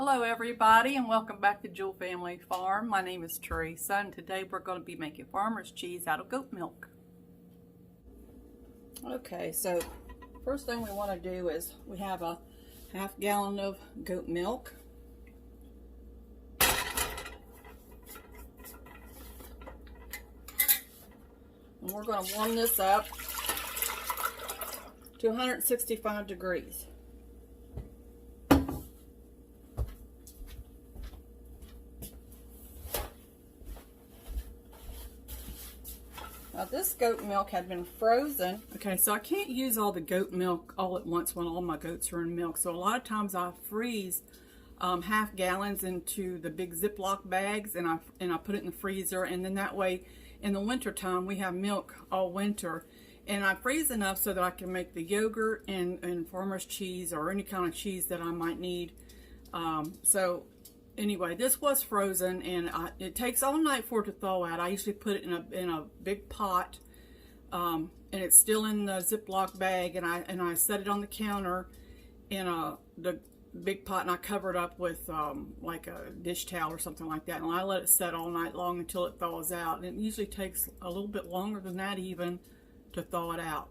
Hello everybody and welcome back to Jewel Family Farm. My name is Teresa and today we're going to be making farmer's cheese out of goat milk. Okay, so first thing we want to do is we have a half gallon of goat milk. And we're going to warm this up to 165 degrees. Now this goat milk had been frozen. Okay, so I can't use all the goat milk all at once when all my goats are in milk. So a lot of times I freeze half gallons into the big Ziploc bags and I put it in the freezer, and then that way in the winter time we have milk all winter. And I freeze enough so that I can make the yogurt and farmer's cheese or any kind of cheese that I might need. So anyway, this was frozen, and it takes all night for it to thaw out. I usually put it in a big pot, and it's still in the Ziploc bag, and I set it on the counter in the big pot, and I cover it up with like a dish towel or something like that, and I let it set all night long until it thaws out. And it usually takes a little bit longer than that even to thaw it out.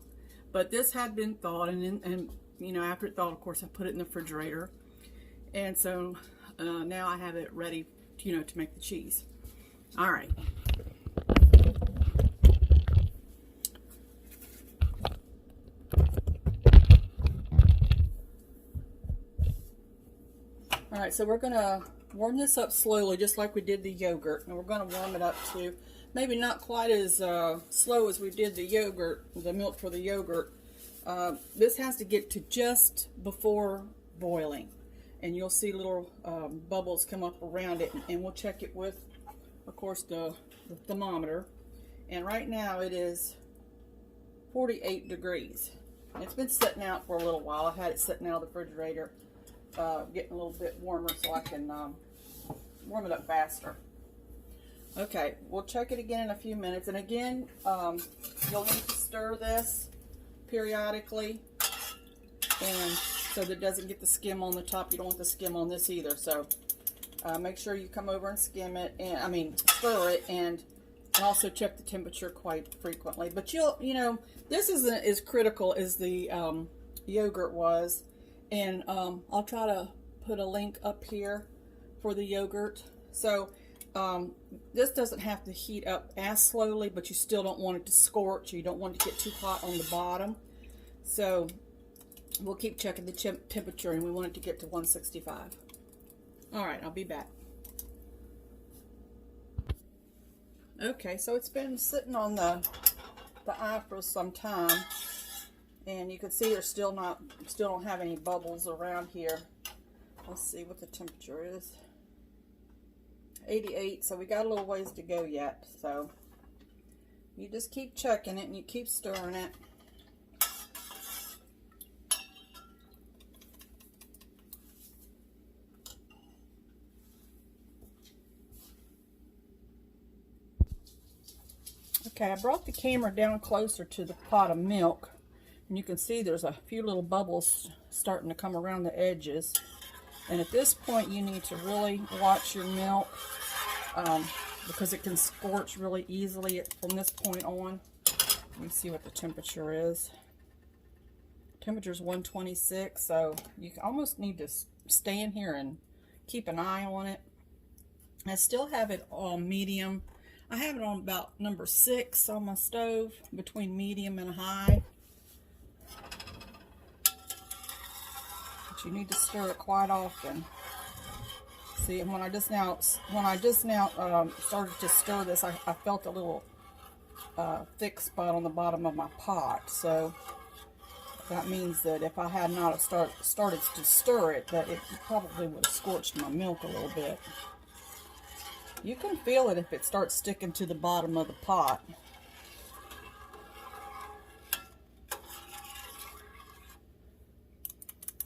But this had been thawed, and you know, after it thawed, of course, I put it in the refrigerator, and so now I have it ready, you know, to make the cheese. All right. All right, so we're gonna warm this up slowly, just like we did the yogurt, and we're gonna warm it up to maybe not quite as slow as we did the yogurt, the milk for the yogurt. This has to get to just before boiling, and you'll see little bubbles come up around it, and we'll check it with, of course, the thermometer. And right now it is 48 degrees. It's been sitting out for a little while. I had it sitting out of the refrigerator, getting a little bit warmer so I can warm it up faster. Okay, we'll check it again in a few minutes, and again, you'll need to stir this periodically, and so that it doesn't get the skim on the top. You don't want the skim on this either, so make sure you come over and skim it, and stir it, and also check the temperature quite frequently. But you know, this isn't as critical as the yogurt was, and I'll try to put a link up here for the yogurt. So this doesn't have to heat up as slowly, but you still don't want it to scorch. You don't want it to get too hot on the bottom. So we'll keep checking the temperature, and we want it to get to 165. All right, I'll be back. Okay, so it's been sitting on the eye for some time, and you can see there's still don't have any bubbles around here. Let's see what the temperature is. 88, so we got a little ways to go yet. So you just keep checking it and you keep stirring it. Okay, I brought the camera down closer to the pot of milk, and you can see there's a few little bubbles starting to come around the edges. And at this point, you need to really watch your milk because it can scorch really easily from this point on. Let me see what the temperature is. Temperature is 126, so you almost need to stay in here and keep an eye on it. I still have it on medium. I have it on about number 6 on my stove, between medium and high. But you need to stir it quite often. See, and when I just now started to stir this, I felt a little thick spot on the bottom of my pot. So that means that if I had not started to stir it, that it probably would have scorched my milk a little bit. You can feel it if it starts sticking to the bottom of the pot.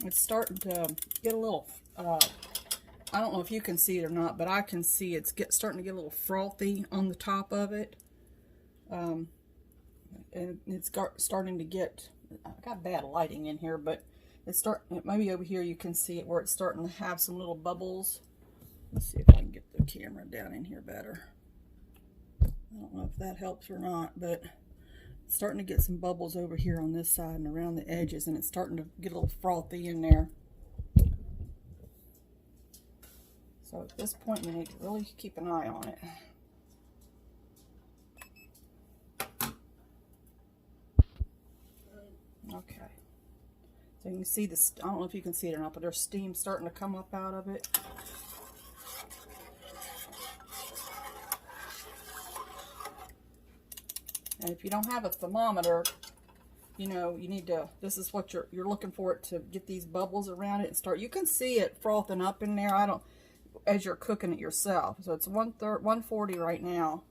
It's starting to get a little, I don't know if you can see it or not, but I can see it's starting to get a little frothy on the top of it. And it's starting to get, I got bad lighting in here, but maybe over here you can see it where it's starting to have some little bubbles. Let's see if I can get the camera down in here better. I don't know if that helps or not, but it's starting to get some bubbles over here on this side and around the edges, and it's starting to get a little frothy in there. So at this point, we need to really keep an eye on it. Okay. So you can see this, I don't know if you can see it or not, but there's steam starting to come up out of it. And if you don't have a thermometer, you know, you need to, this is what you're looking for, it to get these bubbles around it and start. You can see it frothing up in there. As you're cooking it yourself. So it's 140 right now.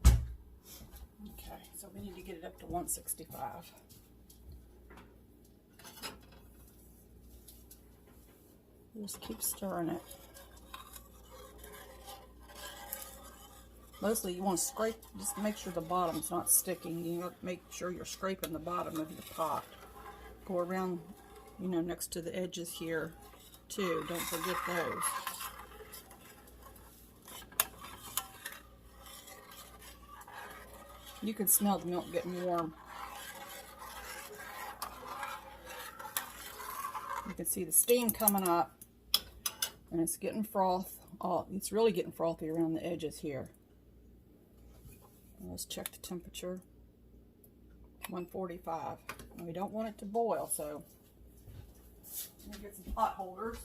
Okay, so we need to get it up to 165. Just keep stirring it. Mostly you want to scrape, just make sure the bottom's not sticking. You want to make sure you're scraping the bottom of your pot. Go around, you know, next to the edges here too. Don't forget those. You can smell the milk getting warm. You can see the steam coming up, and it's getting froth. Oh, it's really getting frothy around the edges here. Let's check the temperature. 145. And we don't want it to boil, so I'm gonna get some pot holders.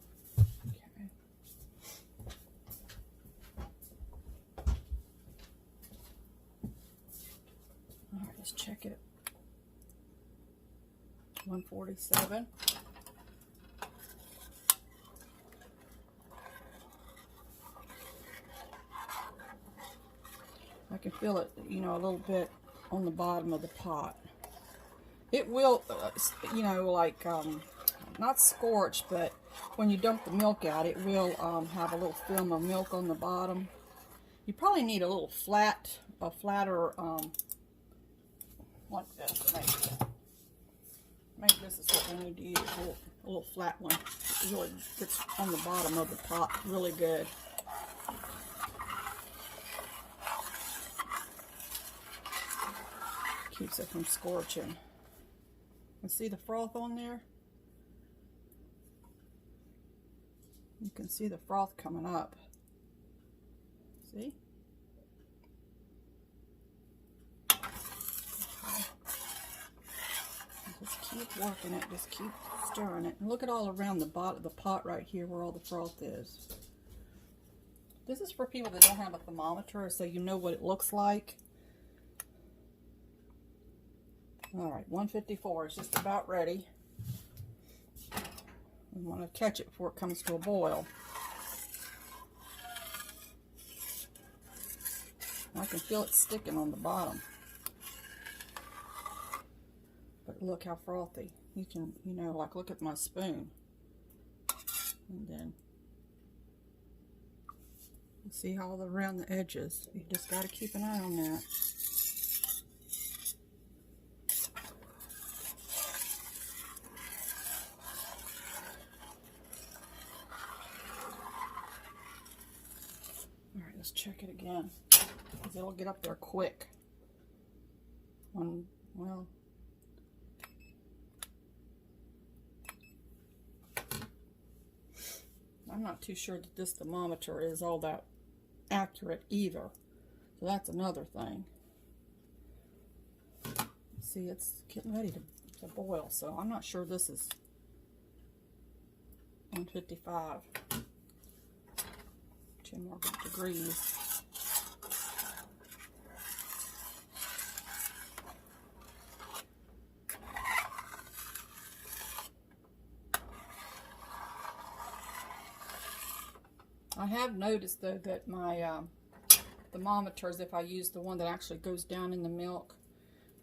Okay. All right, let's check it. 147. I can feel it, you know, a little bit on the bottom of the pot. It will, you know, like, not scorch, but when you dump the milk out, it will have a little film of milk on the bottom. You probably need a little flatter, like this, maybe. Maybe this is what we need to use, a little flat one. It really gets on the bottom of the pot really good. Keeps it from scorching. You see the froth on there? You can see the froth coming up. See? Just keep working it, just keep stirring it. And look at all around the bottom of the pot right here where all the froth is. This is for people that don't have a thermometer, so you know what it looks like. Alright, 154 is just about ready. We want to catch it before it comes to a boil. I can feel it sticking on the bottom. But look how frothy. You can, you know, like look at my spoon. And then, you see all around the edges. You just got to keep an eye on that. Alright, let's check it again. Because it'll get up there quick. Well, I'm not too sure that this thermometer is all that accurate either. So that's another thing. See, it's getting ready to boil, so I'm not sure this is 155. 10 more degrees. I have noticed though that my thermometers, if I use the one that actually goes down in the milk,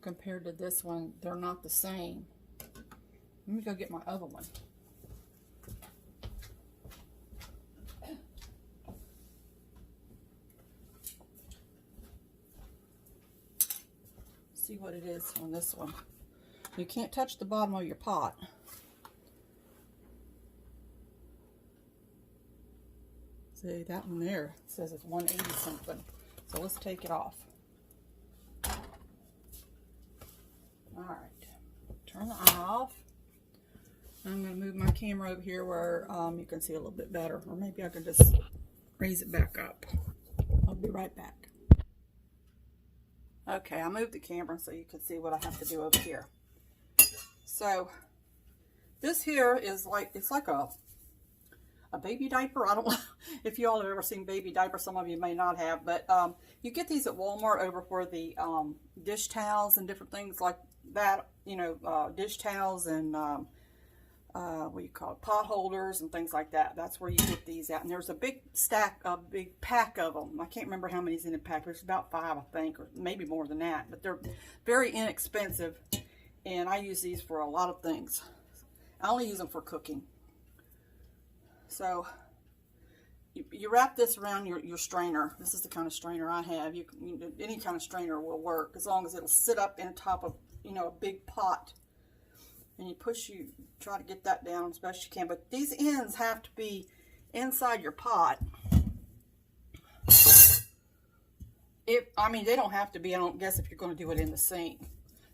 compared to this one. They're not the same. Let me go get my other one. See what it is on this one. You can't touch the bottom of your pot. See, that one there says it's 180 something. So let's take it off. Alright, turn the eye off. I'm going to move my camera over here where you can see a little bit better. Or maybe I can just raise it back up. I'll be right back. Okay, I moved the camera so you can see what I have to do over here. So, this here is like, it's like a baby diaper. I don't know if you all have ever seen baby diapers. Some of you may not have, but you get these at Walmart over where the dish towels and different things like that, you know, dish towels and what do you call it, pot holders and things like that. That's where you get these at. And there's a big stack, a big pack of them. I can't remember how many's in a pack. There's about 5, I think, or maybe more than that. But they're very inexpensive, and I use these for a lot of things. I only use them for cooking. So you wrap this around your strainer. This is the kind of strainer I have. Any kind of strainer will work as long as it'll sit up in top of, you know, a big pot. And you try to get that down as best you can. But these ends have to be inside your pot. I mean, they don't have to be, I don't guess, if you're going to do it in the sink.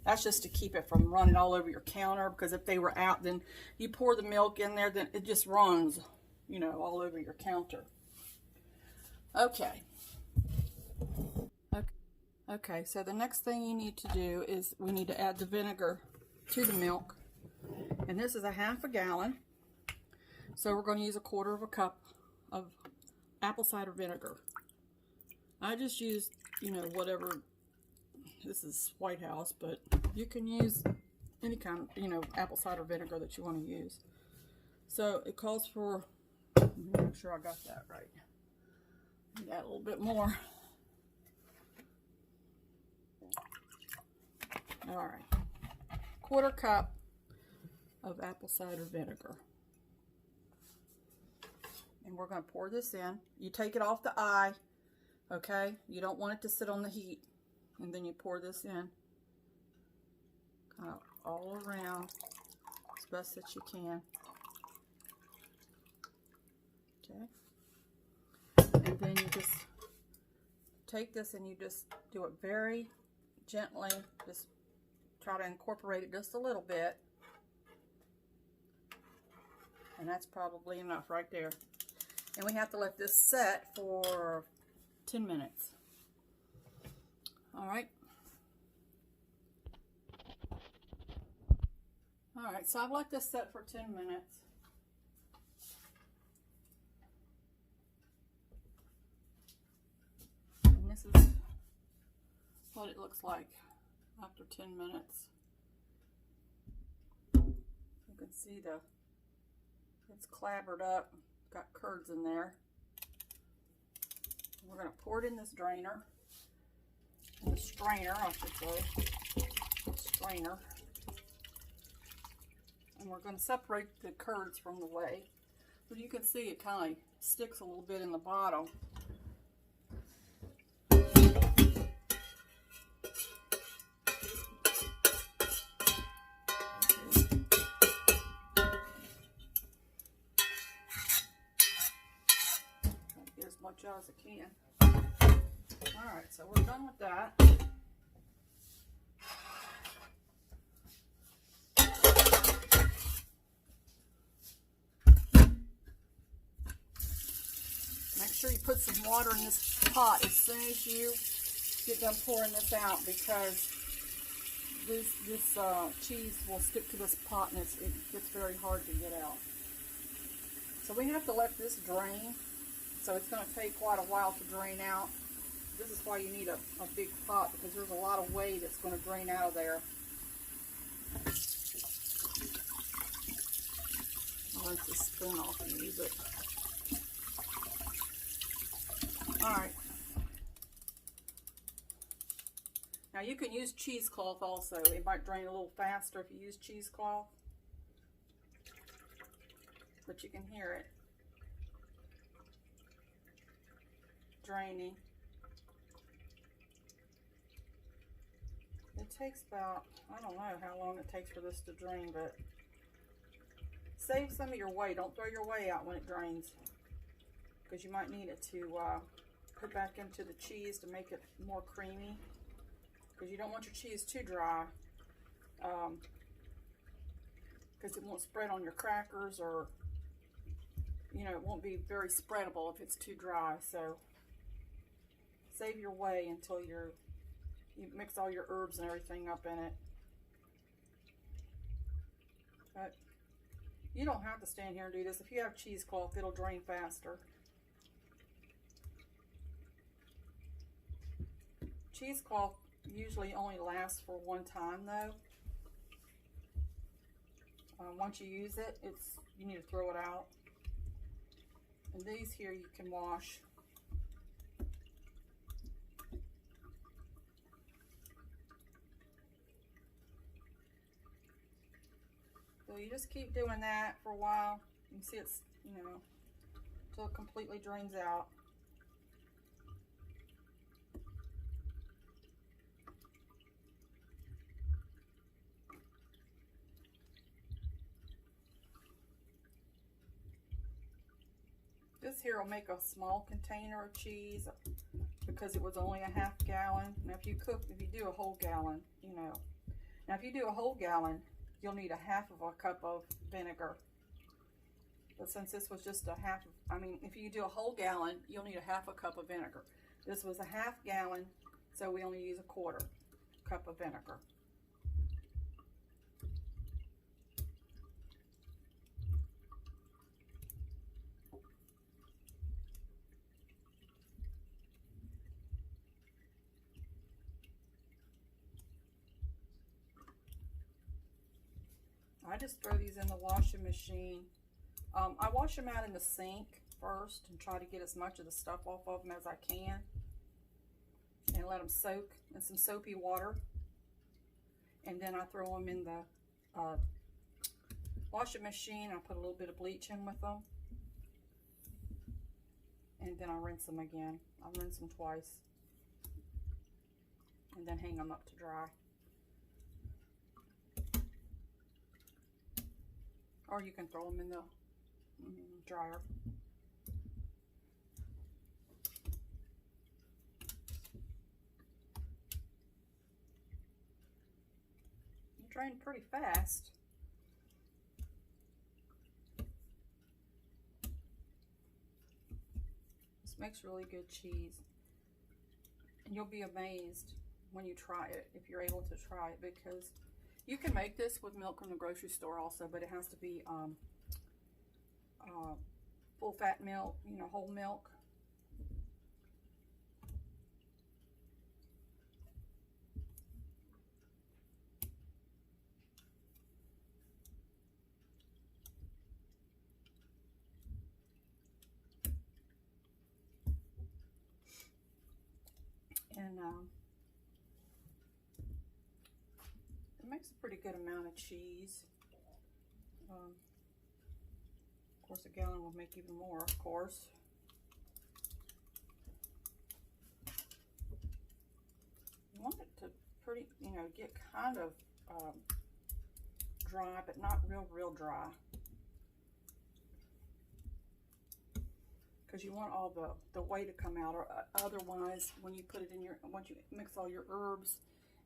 That's just to keep it from running all over your counter, because if they were out, then you pour the milk in there, then it just runs, you know, all over your counter. Okay. Okay, so the next thing you need to do is we need to add the vinegar to the milk. And this is a 1/2 gallon. So we're going to use 1/4 cup of apple cider vinegar. I just used, you know, whatever. This is White House, but you can use any kind of, you know, apple cider vinegar that you want to use. So it calls for, make sure I got that right. Add a little bit more. All right, 1/4 cup of apple cider vinegar. And we're going to pour this in. You take it off the eye, okay? You don't want it to sit on the heat. And then you pour this in kind of all around as best that you can. Okay? And then you just take this and you just do it very gently. Just try to incorporate it just a little bit. And that's probably enough right there. And we have to let this set for 10 minutes. Alright. Alright, so I've let this set for 10 minutes. And this is what it looks like after 10 minutes. You can see it's clabbered up, got curds in there. We're going to pour it in this drainer. In the strainer, I should say. Strainer. And we're going to separate the curds from the whey. But you can see it kind of sticks a little bit in the bottom. Get as much out as I can. Alright, so we're done with that. Make sure you put some water in this pot as soon as you get done pouring this out, because this cheese will stick to this pot and it gets very hard to get out. So we have to let this drain. So it's going to take quite a while to drain out. This is why you need a big pot, because there's a lot of whey that's going to drain out of there. I'll let this spoon off and use it. Alright. Now you can use cheesecloth also. It might drain a little faster if you use cheesecloth. But you can hear it draining. It takes about, I don't know how long it takes for this to drain, but save some of your whey. Don't throw your whey out when it drains, because you might need it to put back into the cheese to make it more creamy, because you don't want your cheese too dry, because it won't spread on your crackers, or you know, it won't be very spreadable if it's too dry. So save your whey until you mix all your herbs and everything up in it. But you don't have to stand here and do this. If you have cheesecloth, it'll drain faster. Cheesecloth usually only lasts for one time though. Once you use it, you need to throw it out. And these here you can wash. So you just keep doing that for a while. You can see it's, you know, until it completely drains out. This here will make a small container of cheese because it was only a ½ gallon. Now if you do a whole gallon, you know. Now if you do a whole gallon, you'll need ½ cup of vinegar. But since this was just if you do a whole gallon, you'll need ½ cup of vinegar. This was a ½ gallon, so we only use a ¼ cup of vinegar. I just throw these in the washing machine. I wash them out in the sink first and try to get as much of the stuff off of them as I can, and let them soak in some soapy water, and then I throw them in the washing machine. I put a little bit of bleach in with them, and then I rinse them again. I rinse them twice and then hang them up to dry. Or you can throw them in the dryer. You drain pretty fast. This makes really good cheese. And you'll be amazed when you try it, if you're able to try it, because you can make this with milk from the grocery store also, but it has to be full fat milk, you know, whole milk. And it makes a pretty good amount of cheese. Of course, a gallon will make even more, of course. You want it to get kind of dry, but not real dry. Because you want all the whey to come out, or otherwise, when you put it in once you mix all your herbs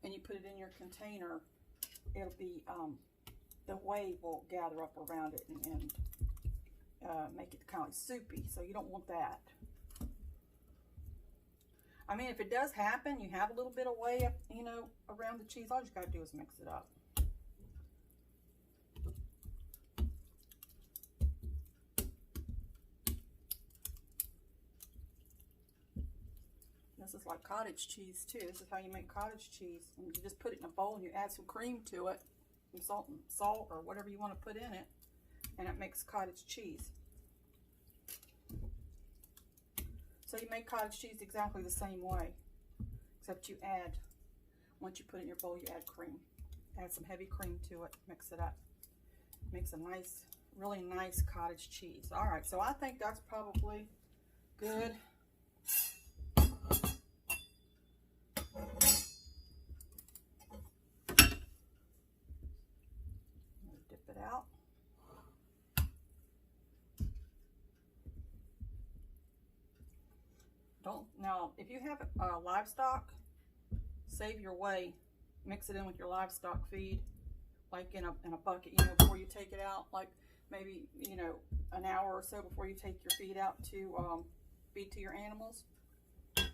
and you put it in your container, it'll be, the whey will gather up around it and make it kind of soupy, so you don't want that. I mean, if it does happen, you have a little bit of whey, you know, around the cheese, all you got to do is mix it up. This is like cottage cheese too. This is how you make cottage cheese. And you just put it in a bowl and you add some cream to it, some salt or whatever you want to put in it, and it makes cottage cheese. So you make cottage cheese exactly the same way, except you add once you put it in your bowl, you add cream. Add some heavy cream to it, mix it up. Makes a nice, really nice cottage cheese. All right, so I think that's probably good. Dip it out. Now, if you have livestock, save your whey. Mix it in with your livestock feed, like in a bucket, you know, before you take it out, like maybe, you know, an hour or so before you take your feed out to feed to your animals. All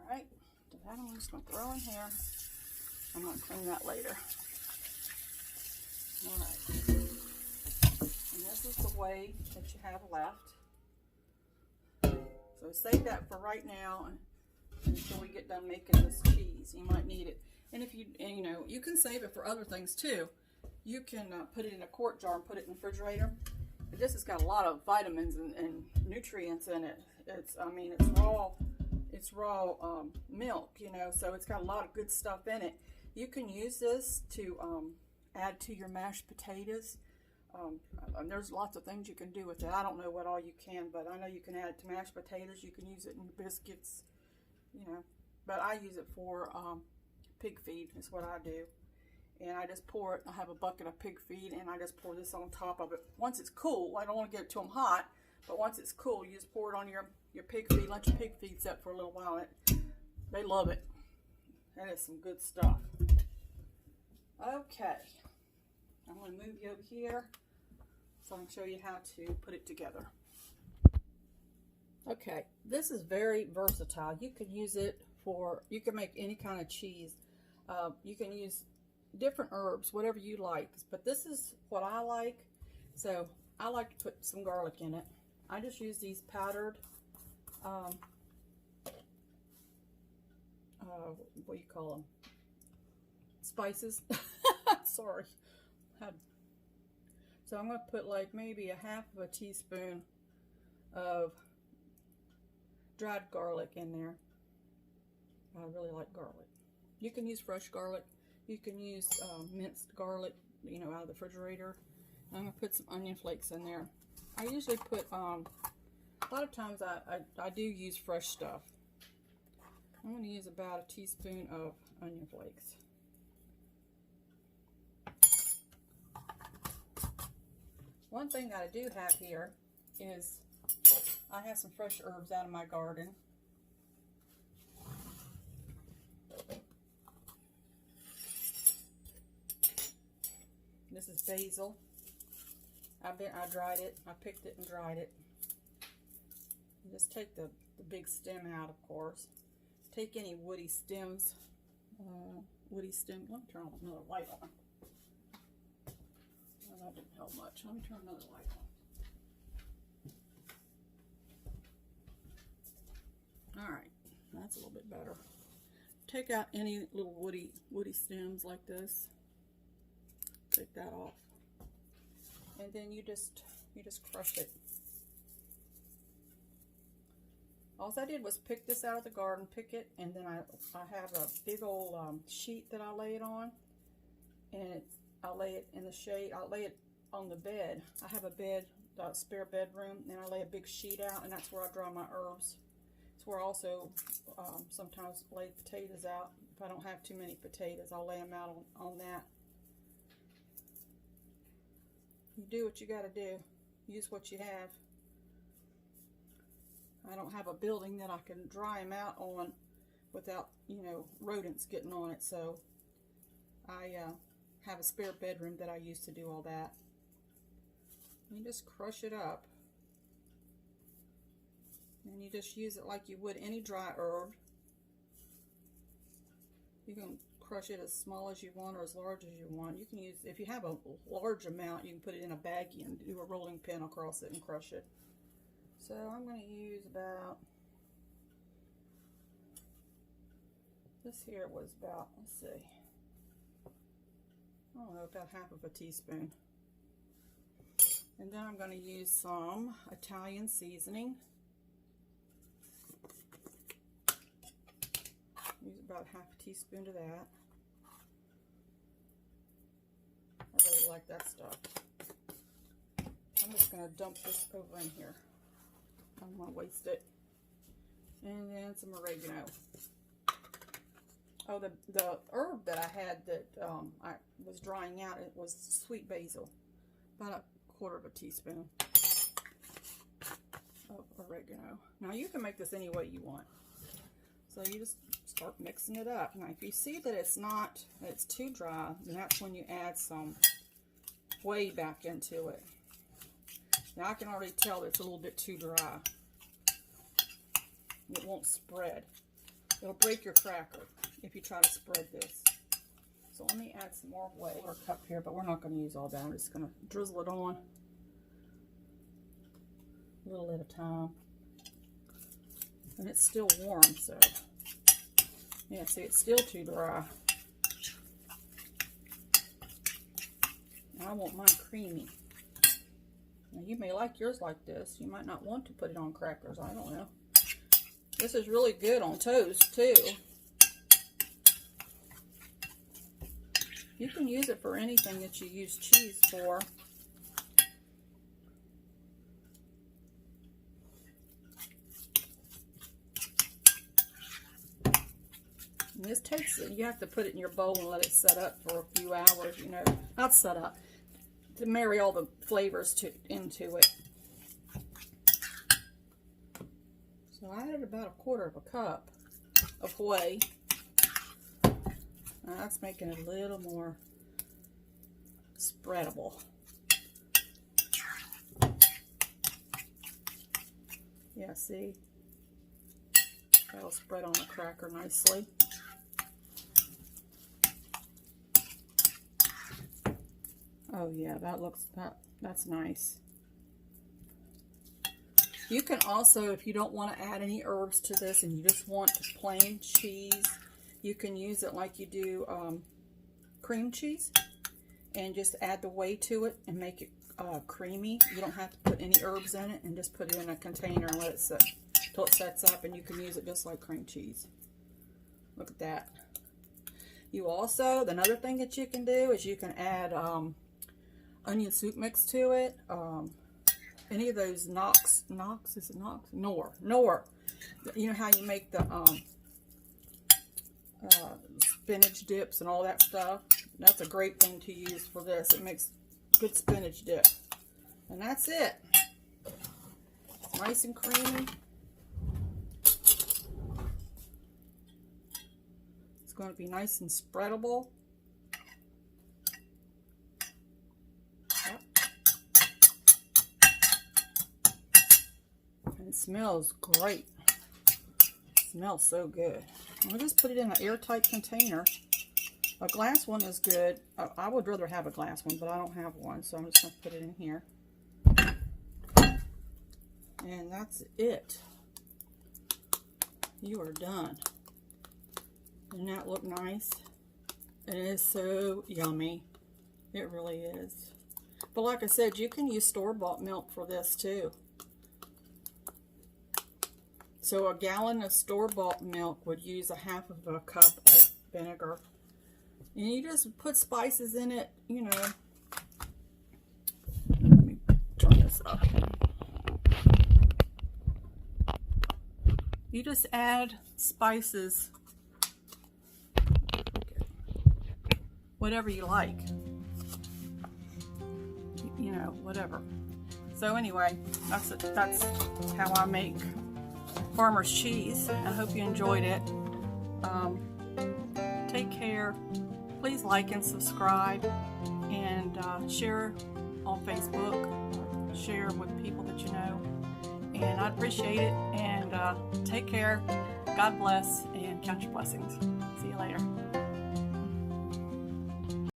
right, so that I'm just going to throw in here. I'm going to clean that later. All right. And this is the whey that you have left. So save that for right now until we get done making this cheese. You might need it. And if you know, you can save it for other things too. You can put it in a quart jar and put it in the refrigerator. But this has got a lot of vitamins and nutrients in it. I mean, it's raw milk, you know, so it's got a lot of good stuff in it. You can use this to add to your mashed potatoes. There's lots of things you can do with it. I don't know what all you can, but I know you can add it to mashed potatoes. You can use it in biscuits, you know. But I use it for pig feed is what I do. And I just pour it. I have a bucket of pig feed, and I just pour this on top of it. Once it's cool, I don't want to get it to them hot, but once it's cool, you just pour it on your pig feed. Let your pig feed set for a little while. They love it. That is some good stuff. Okay. I'm going to move you over here so I can show you how to put it together. Okay, this is very versatile. You can use it for, you can make any kind of cheese. You can use different herbs, whatever you like. But this is what I like. So I like to put some garlic in it. I just use these powdered, what do you call them? Spices. Sorry. So I'm going to put like maybe a half of a teaspoon of dried garlic in there. I really like garlic. You can use fresh garlic. You can use minced garlic, you know, out of the refrigerator. I'm going to put some onion flakes in there. I usually put, a lot of times I do use fresh stuff. I'm going to use about a teaspoon of onion flakes. One thing that I do have here is I have some fresh herbs out of my garden. This is basil. I dried it. I picked it and dried it. You just take the big stem out, of course. Take any woody stems. Let me turn another light on. Well, that didn't help much. Let me turn another light on. All right, that's a little bit better. Take out any little woody stems like this. Take that off, and then you just crush it. All I did was pick this out of the garden, pick it, and then I have a big old sheet that I lay it on, and I'll lay it in the shade. I'll lay it on the bed. I have a bed, spare bedroom, and I lay a big sheet out, and that's where I dry my herbs. It's where I also sometimes lay potatoes out. If I don't have too many potatoes, I'll lay them out on that. You do what you got to do. Use what you have. I don't have a building that I can dry them out on without, you know, rodents getting on it, so I have a spare bedroom that I use to do all that. You just crush it up, and you just use it like you would any dry herb. You can crush it as small as you want or as large as you want. You can use, if you have a large amount, you can put it in a baggie and do a rolling pin across it and crush it. So I'm going to use about, this here was about, let's see, I don't know, about half of a teaspoon. And then I'm going to use some Italian seasoning. about half a teaspoon of that. I really like that stuff. I'm just going to dump this over in here. I don't want to waste it. And then some oregano. Oh, the herb that I had that I was drying out, it was sweet basil. About a 1/4 teaspoon of oregano. Now you can make this any way you want. So you just start mixing it up. Now if you see that it's too dry, then that's when you add some whey back into it. Now I can already tell that it's a little bit too dry. It won't spread. It'll break your cracker if you try to spread this. So let me add some more whey in our cup here, but we're not going to use all that. I'm just going to drizzle it on a little at a time. And it's still warm, so yeah, see, it's still too dry. Now I want mine creamy. Now you may like yours like this. You might not want to put it on crackers. I don't know. This is really good on toast too. You can use it for anything that you use cheese for. And this takes it, you have to put it in your bowl and let it set up for a few hours, you know. Not set up, to marry all the flavors into it. So I added about a 1/4 cup of whey. Now that's making it a little more spreadable. Yeah, see? That'll spread on the cracker nicely. Oh yeah, that's nice. You can also, if you don't want to add any herbs to this and you just want plain cheese, you can use it like you do cream cheese and just add the whey to it and make it creamy. You don't have to put any herbs in it, and just put it in a container and let it sit till it sets up, and you can use it just like cream cheese. Look at that. You also, another thing that you can do is you can add onion soup mix to it. Any of those Knorr. You know how you make the spinach dips and all that stuff? That's a great thing to use for this. It makes good spinach dip. And that's it. It's nice and creamy. It's going to be nice and spreadable. It smells great. It smells so good. I'll just put it in an airtight container. A glass one is good. I would rather have a glass one, but I don't have one, so I'm just going to put it in here. And that's it. You are done. Doesn't that look nice? It is so yummy. It really is. But like I said, you can use store-bought milk for this too. So a gallon of store-bought milk would use a 1/2 cup of vinegar. And you just put spices in it, you know. Let me turn this up. You just add spices, whatever you like. You know, whatever. So anyway, that's how I make farmer's cheese. I hope you enjoyed it. Take care. Please like and subscribe, and share on Facebook. Share with people that you know, and I'd appreciate it. And take care. God bless, and count your blessings. See you later.